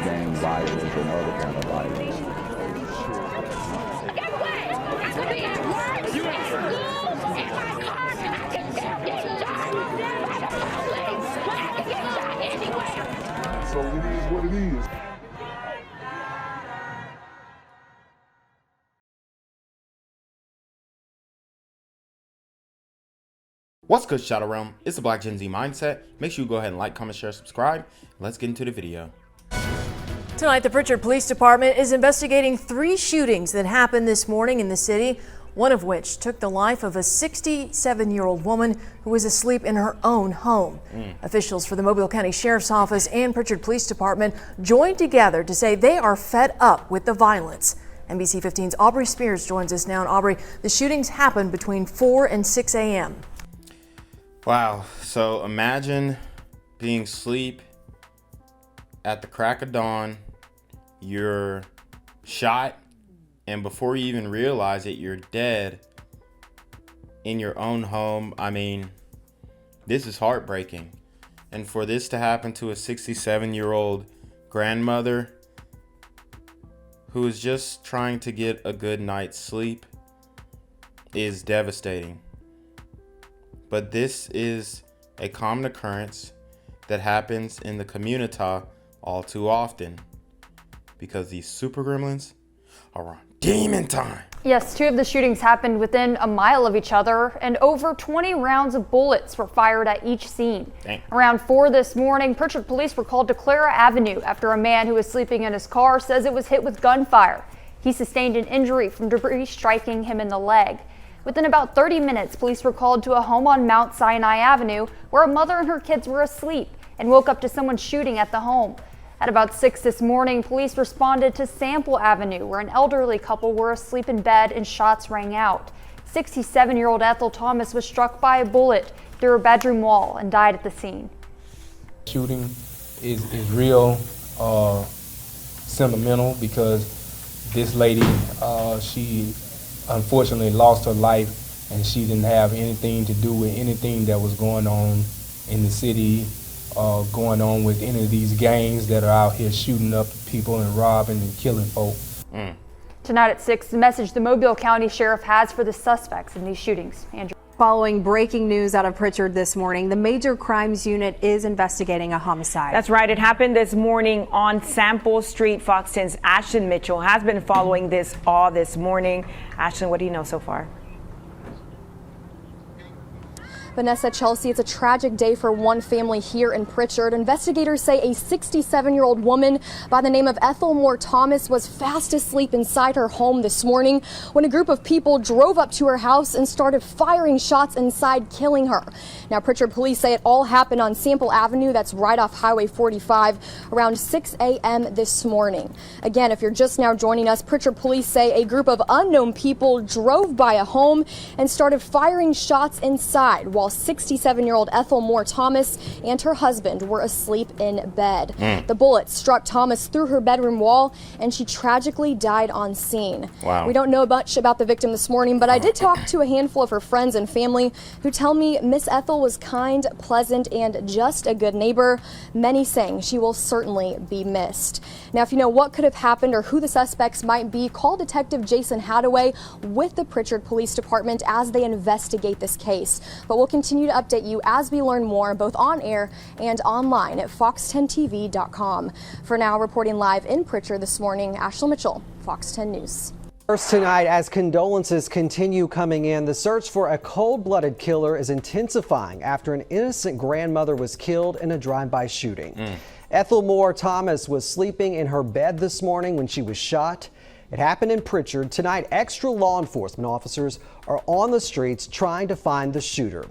gang violence and other kind of violence. Get away! I could be at work, at school, in my car, I can still get shot by the police, but I can get shot anywhere. So it is what it is. What's good, Shadow Realm? It's the Black Gen Z Mindset. Make sure you go ahead and like, comment, share, subscribe. Let's get into the video. Tonight, the Pritchard Police Department is investigating 3 shootings that happened this morning in the city, one of which took the life of a 67-year-old woman who was asleep in her own home. Officials for the Mobile County Sheriff's Office and Pritchard Police Department joined together to say they are fed up with the violence. NBC 15's Aubrey Spears joins us now. And Aubrey, the shootings happened between 4 and 6 a.m. Wow, so imagine being asleep at the crack of dawn, you're shot, and before you even realize it, you're dead in your own home. I mean, this is heartbreaking. And for this to happen to a 67-year-old grandmother who is just trying to get a good night's sleep is devastating. But this is a common occurrence that happens in the community all too often because these super gremlins are on demon time. Yes, 2 of the shootings happened within a mile of each other, and over 20 rounds of bullets were fired at each scene. Dang. Around 4 this morning, Pritchard police were called to Clara Avenue after a man who was sleeping in his car says it was hit with gunfire. He sustained an injury from debris striking him in the leg. Within about 30 minutes, police were called to a home on Mount Sinai Avenue where a mother and her kids were asleep and woke up to someone shooting at the home. At about 6 this morning, police responded to Sample Avenue where an elderly couple were asleep in bed and shots rang out. 67-year-old Ethel Thomas was struck by a bullet through her bedroom wall and died at the scene. Shooting is real sentimental because this lady, she unfortunately lost her life, and she didn't have anything to do with anything that was going on in the city, going on with any of these gangs that are out here shooting up people and robbing and killing folk. Tonight at 6, the message the Mobile County Sheriff has for the suspects in these shootings. Andrew. Following breaking news out of Pritchard this morning, the Major Crimes Unit is investigating a homicide. That's right. It happened this morning on Sample Street. Fox 10's Ashton Mitchell has been following this all this morning. Ashton, what do you know so far? Vanessa, Chelsea, it's a tragic day for one family here in Pritchard. Investigators say a 67-year-old woman by the name of Ethel Moore Thomas was fast asleep inside her home this morning when a group of people drove up to her house and started firing shots inside, killing her. Now, Pritchard police say it all happened on Sample Avenue, that's right off Highway 45, around 6 a.m. this morning. Again, if you're just now joining us, Pritchard police say a group of unknown people drove by a home and started firing shots inside while 67-year-old Ethel Moore Thomas and her husband were asleep in bed. The bullet struck Thomas through her bedroom wall, and she tragically died on scene. Wow. We don't know much about the victim this morning, but I did talk to a handful of her friends and family who tell me Miss Ethel was kind, pleasant, and just a good neighbor. Many saying she will certainly be missed. Now, if you know what could have happened or who the suspects might be, call Detective Jason Hadaway with the Pritchard Police Department as they investigate this case. But we'll continue to update you as we learn more, both on air and online at fox10tv.com. For now, reporting live in Pritchard this morning, Ashley Mitchell, Fox 10 News. First tonight, as condolences continue coming in, the search for a cold-blooded killer is intensifying after an innocent grandmother was killed in a drive-by shooting. Ethel Moore Thomas was sleeping in her bed this morning when she was shot. It happened in Pritchard. Tonight, extra law enforcement officers are on the streets trying to find the shooter.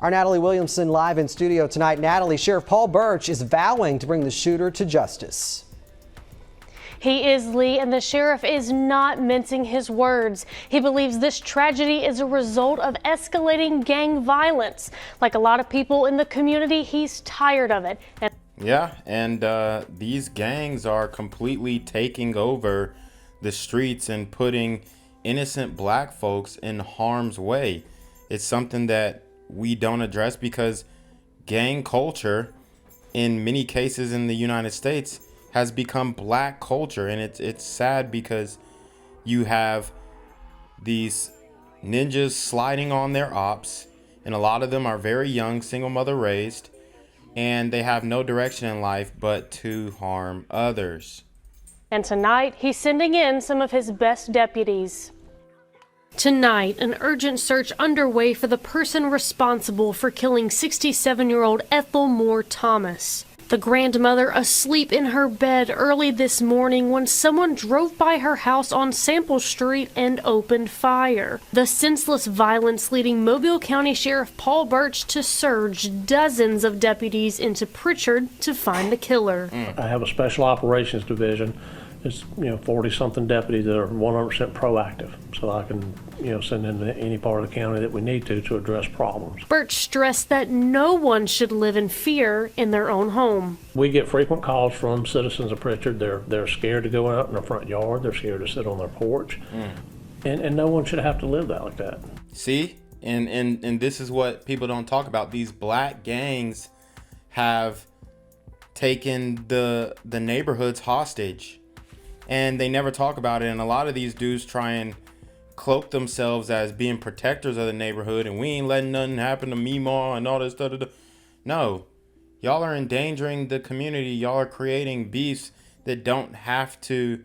Our Natalie Williamson live in studio tonight. Natalie, Sheriff Paul Birch is vowing to bring the shooter to justice. He is, Lee, and the sheriff is not mincing his words. He believes this tragedy is a result of escalating gang violence. Like a lot of people in the community, he's tired of it. Yeah, and these gangs are completely taking over the streets and putting innocent black folks in harm's way. It's something that we don't address because gang culture, in many cases in the United States, has become black culture, and it's sad because you have these ninjas sliding on their ops, and a lot of them are very young, single mother raised, and they have no direction in life but to harm others. And tonight, he's sending in some of his best deputies. Tonight, an urgent search underway for the person responsible for killing 67-year-old Ethel Moore Thomas. The grandmother asleep in her bed early this morning when someone drove by her house on Sample Street and opened fire. The senseless violence leading Mobile County Sheriff Paul Birch to surge dozens of deputies into Pritchard to find the killer. I have a special operations division. It's 40-something deputies that are 100% proactive, so I can send into any part of the county that we need to address problems. Birch stressed that no one should live in fear in their own home. We get frequent calls from citizens of Pritchard. They're scared to go out in their front yard. They're scared to sit on their porch, and no one should have to live that like that. See, and this is what people don't talk about. These black gangs have taken the neighborhoods hostage. And they never talk about it. And a lot of these dudes try and cloak themselves as being protectors of the neighborhood. And we ain't letting nothing happen to me, ma, and all this stuff. No, y'all are endangering the community. Y'all are creating beefs that don't have to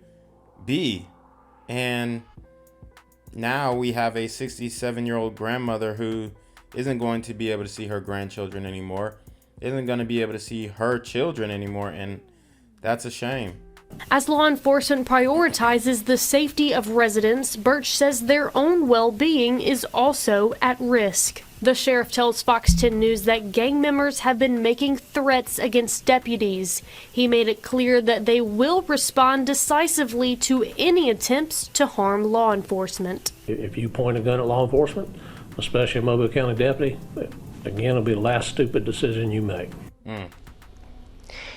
be. And now we have a 67-year-old grandmother who isn't going to be able to see her grandchildren anymore. Isn't going to be able to see her children anymore. And that's a shame. As law enforcement prioritizes the safety of residents, Birch says their own well-being is also at risk. The sheriff tells Fox 10 News that gang members have been making threats against deputies. He made it clear that they will respond decisively to any attempts to harm law enforcement. If you point a gun at law enforcement, especially a Mobile County deputy, again, it'll be the last stupid decision you make.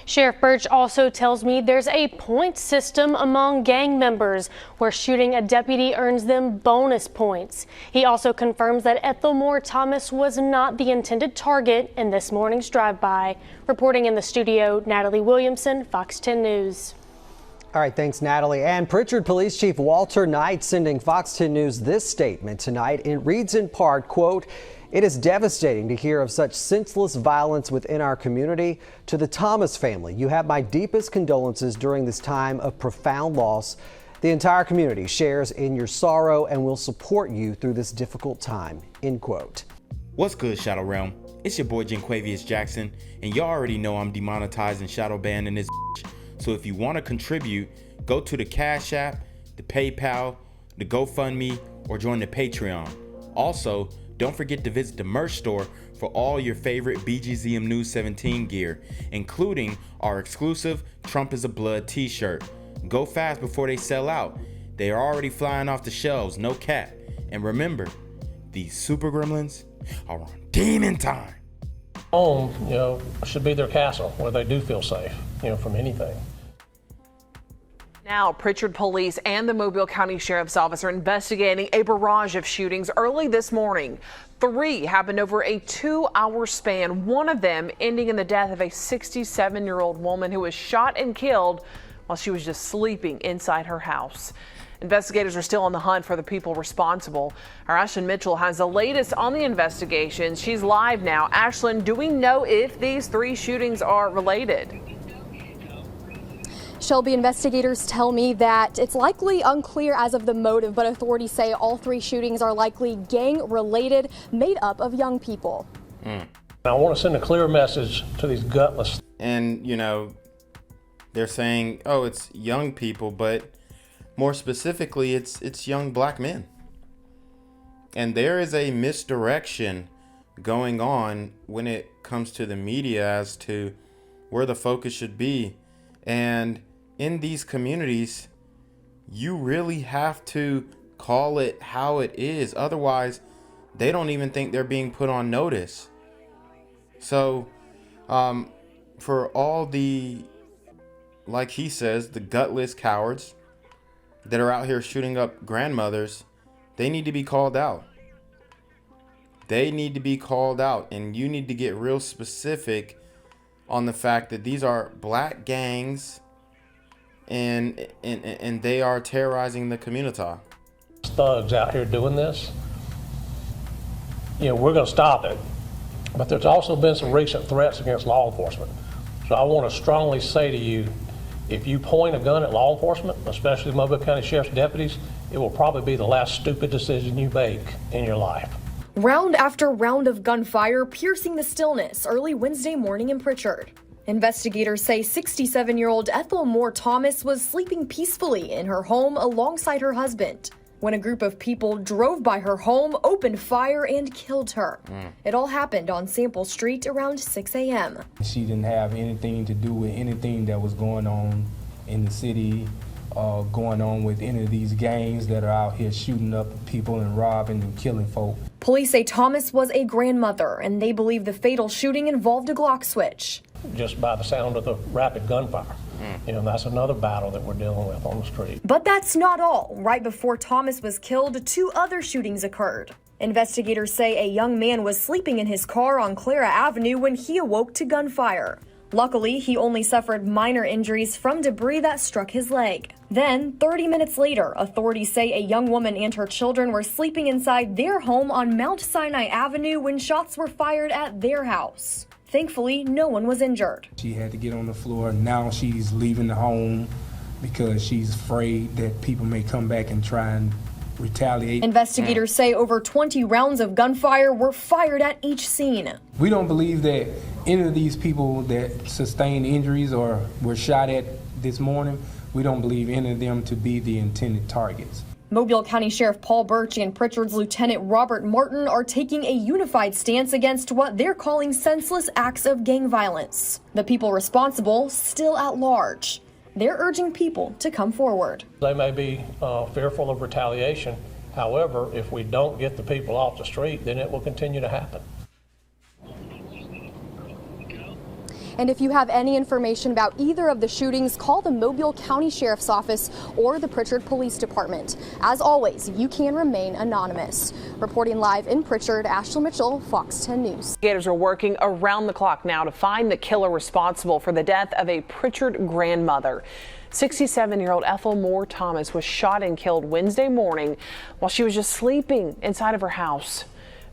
Sheriff Birch also tells me there's a point system among gang members where shooting a deputy earns them bonus points. He also confirms that Ethel Moore Thomas was not the intended target in this morning's drive-by. Reporting in the studio, Natalie Williamson, Fox 10 News. All right, thanks, Natalie. And Pritchard Police Chief Walter Knight sending Fox 10 News this statement tonight. It reads in part, quote, "It is devastating to hear of such senseless violence within our community. To the Thomas family, you have my deepest condolences during this time of profound loss. The entire community shares in your sorrow and will support you through this difficult time." End quote. What's good, Shadow Realm? It's your boy Jenquavius Jackson, and y'all already know I'm demonetized and shadow banned in this bitch. So if you want to contribute, go to the Cash App, the PayPal, the GoFundMe, or join the Patreon. Also, don't forget to visit the merch store for all your favorite BGZM News 17 gear, including our exclusive Trump is a Blood t-shirt. Go fast before they sell out. They are already flying off the shelves, no cap. And remember, these super gremlins are on demon time. Home, should be their castle where they do feel safe, from anything. Now, Pritchard Police and the Mobile County Sheriff's Office are investigating a barrage of shootings early this morning. 3 happened over a 2-hour span, one of them ending in the death of a 67-year-old woman who was shot and killed while she was just sleeping inside her house. Investigators are still on the hunt for the people responsible. Our Ashlyn Mitchell has the latest on the investigation. She's live now. Ashlyn, do we know if these 3 shootings are related? Shelby, investigators tell me that it's likely unclear as of the motive, but authorities say all 3 shootings are likely gang-related, made up of young people. I want to send a clear message to these gutless. And, they're saying, oh, it's young people, but more specifically, it's young black men. And there is a misdirection going on when it comes to the media as to where the focus should be. And in these communities, you really have to call it how it is. Otherwise, they don't even think they're being put on notice. So, for all the, like he says, the gutless cowards that are out here shooting up grandmothers, they need to be called out. They need to be called out, and you need to get real specific on the fact that these are black gangs and they are terrorizing the community. Thugs out here doing this, we're going to stop it. But there's also been some recent threats against law enforcement. So I want to strongly say to you, if you point a gun at law enforcement, especially Mobile County Sheriff's deputies, it will probably be the last stupid decision you make in your life. Round after round of gunfire piercing the stillness early Wednesday morning in Pritchard. Investigators say 67-year-old Ethel Moore Thomas was sleeping peacefully in her home alongside her husband when a group of people drove by her home, opened fire, and killed her. It all happened on Sample Street around 6 a.m. She didn't have anything to do with anything that was going on in the city, going on with any of these gangs that are out here shooting up people and robbing and killing folk. Police say Thomas was a grandmother, and they believe the fatal shooting involved a Glock switch. Just by the sound of the rapid gunfire. That's another battle that we're dealing with on the street. But that's not all. Right before Thomas was killed, 2 other shootings occurred. Investigators say a young man was sleeping in his car on Clara Avenue when he awoke to gunfire. Luckily, he only suffered minor injuries from debris that struck his leg. Then, 30 minutes later, authorities say a young woman and her children were sleeping inside their home on Mount Sinai Avenue when shots were fired at their house. Thankfully, no one was injured. She had to get on the floor. Now she's leaving the home because she's afraid that people may come back and try and retaliate. Investigators say over 20 rounds of gunfire were fired at each scene. We don't believe that any of these people that sustained injuries or were shot at this morning, we don't believe any of them to be the intended targets. Mobile County Sheriff Paul Birch and Pritchard's Lieutenant Robert Martin are taking a unified stance against what they're calling senseless acts of gang violence. The people responsible still at large. They're urging people to come forward. They may be fearful of retaliation. However, if we don't get the people off the street, then it will continue to happen. And if you have any information about either of the shootings, call the Mobile County Sheriff's Office or the Pritchard Police Department. As always, you can remain anonymous. Reporting live in Pritchard, Ashley Mitchell, Fox 10 News. Investigators are working around the clock now to find the killer responsible for the death of a Pritchard grandmother. 67-year-old Ethel Moore Thomas was shot and killed Wednesday morning while she was just sleeping inside of her house.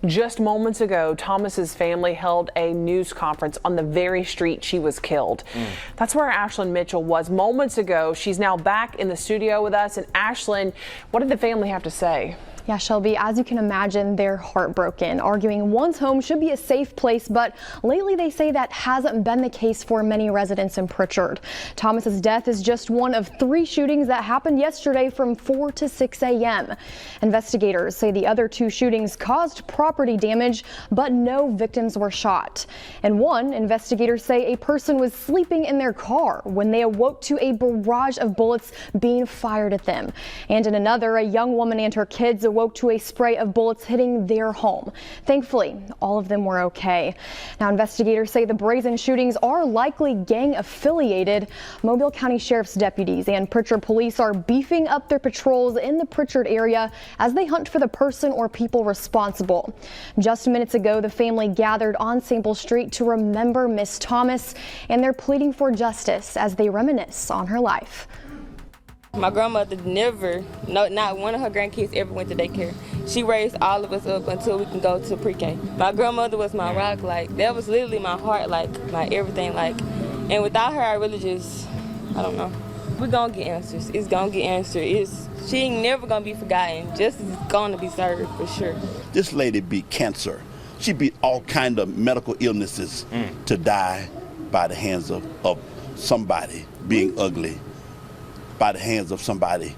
Just moments ago, Thomas's family held a news conference on the very street she was killed. That's where Ashlyn Mitchell was moments ago. She's now back in the studio with us. And Ashlyn, what did the family have to say? Yeah, Shelby, as you can imagine, they're heartbroken, arguing one's home should be a safe place, but lately they say that hasn't been the case for many residents in Pritchard. Thomas's death is just one of 3 shootings that happened yesterday from 4 to 6 a.m. Investigators say the other 2 shootings caused property damage, but no victims were shot. In one, investigators say a person was sleeping in their car when they awoke to a barrage of bullets being fired at them. And in another, a young woman and her kids awoke to a spray of bullets hitting their home. Thankfully, all of them were okay. Now, investigators say the brazen shootings are likely gang affiliated. Mobile County Sheriff's deputies and Pritchard police are beefing up their patrols in the Pritchard area as they hunt for the person or people responsible. Just minutes ago, the family gathered on Sample Street to remember Miss Thomas, and they're pleading for justice as they reminisce on her life. My grandmother never, not one of her grandkids ever went to daycare. She raised all of us up until we can go to pre-K. My grandmother was my rock, that was literally my heart, my everything, and without her, I really just, I don't know. We're gonna get answers. It's gonna get answered. She ain't never gonna be forgotten. Justice is gonna be served for sure. This lady beat cancer. She beat all kind of medical illnesses to die by the hands of somebody being ugly. By the hands of somebody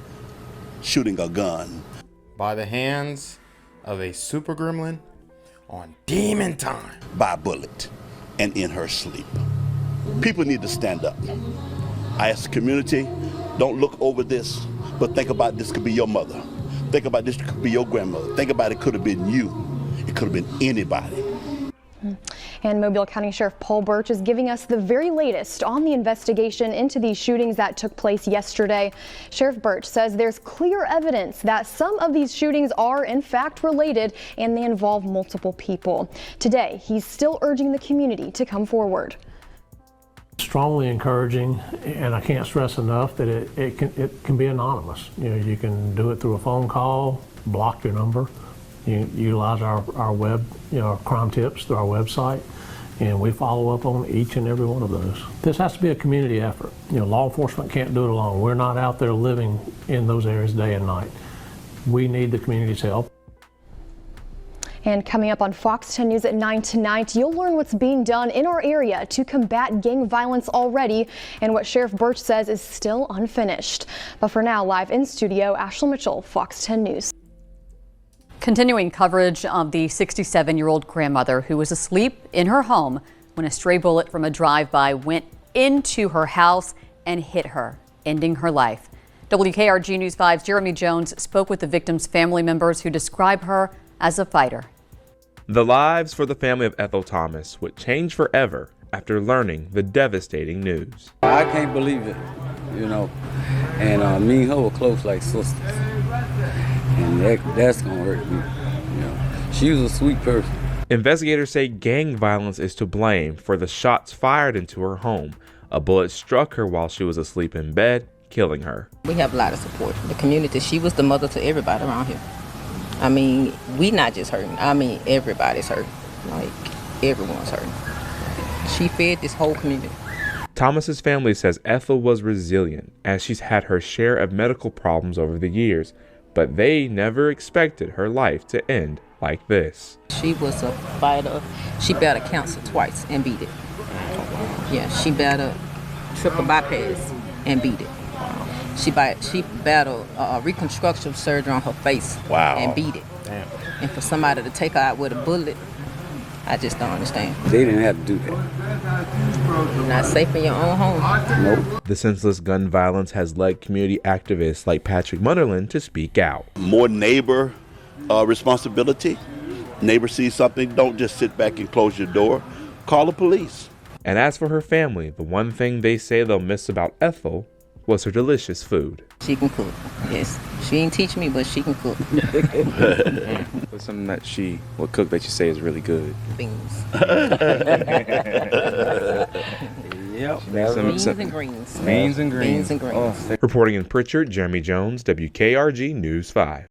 shooting a gun. By the hands of a super gremlin on demon time. By a bullet and in her sleep. People need to stand up. I ask the community, don't look over this, but think about this could be your mother. Think about this could be your grandmother. Think about it could have been you. It could have been anybody. And Mobile County Sheriff Paul Birch is giving us the very latest on the investigation into these shootings that took place yesterday. Sheriff Birch says there's clear evidence that some of these shootings are in fact related and they involve multiple people. Today, he's still urging the community to come forward. Strongly encouraging, and I can't stress enough that it can be anonymous. You can do it through a phone call, block your number. You utilize our web, crime tips through our website, and we follow up on each and every one of those. This has to be a community effort. Law enforcement can't do it alone. We're not out there living in those areas day and night. We need the community's help. And coming up on Fox 10 News at 9 tonight, you'll learn what's being done in our area to combat gang violence already and what Sheriff Birch says is still unfinished. But for now, live in studio, Ashley Mitchell, Fox 10 News. Continuing coverage of the 67-year-old grandmother who was asleep in her home when a stray bullet from a drive-by went into her house and hit her, ending her life. WKRG News 5's Jeremy Jones spoke with the victim's family members who describe her as a fighter. The lives for the family of Ethel Thomas would change forever after learning the devastating news. I can't believe it, and me and her were close like sisters, and that's gonna hurt me. She was a sweet person. Investigators say gang violence is to blame for the shots fired into her home. A bullet struck her while she was asleep in bed, killing her. We have a lot of support from the community. She was the mother to everybody around here. I mean, we not just hurting. I mean, everybody's hurting. Like, everyone's hurting. She fed this whole community. Thomas's family says Ethel was resilient as she's had her share of medical problems over the years, but they never expected her life to end like this. She was a fighter. She battled cancer twice and beat it. Yeah, she battled triple bypass and beat it. She battled reconstruction surgery on her face and beat it. Damn. And for somebody to take her out with a bullet, I just don't understand. They didn't have to do that. You're not safe in your own home. Nope. The senseless gun violence has led community activists like Patrick Munderland to speak out. More neighbor responsibility. Neighbor sees something, don't just sit back and close your door. Call the police. And as for her family, the one thing they say they'll miss about Ethel was her delicious food. She can cook, yes. She ain't teach me, but she can cook. What's something that she would cook that you say is really good? Beans. Yep. Beans and greens. Beans and greens. Beans and greens. Reporting in Pritchard, Jeremy Jones, WKRG News 5.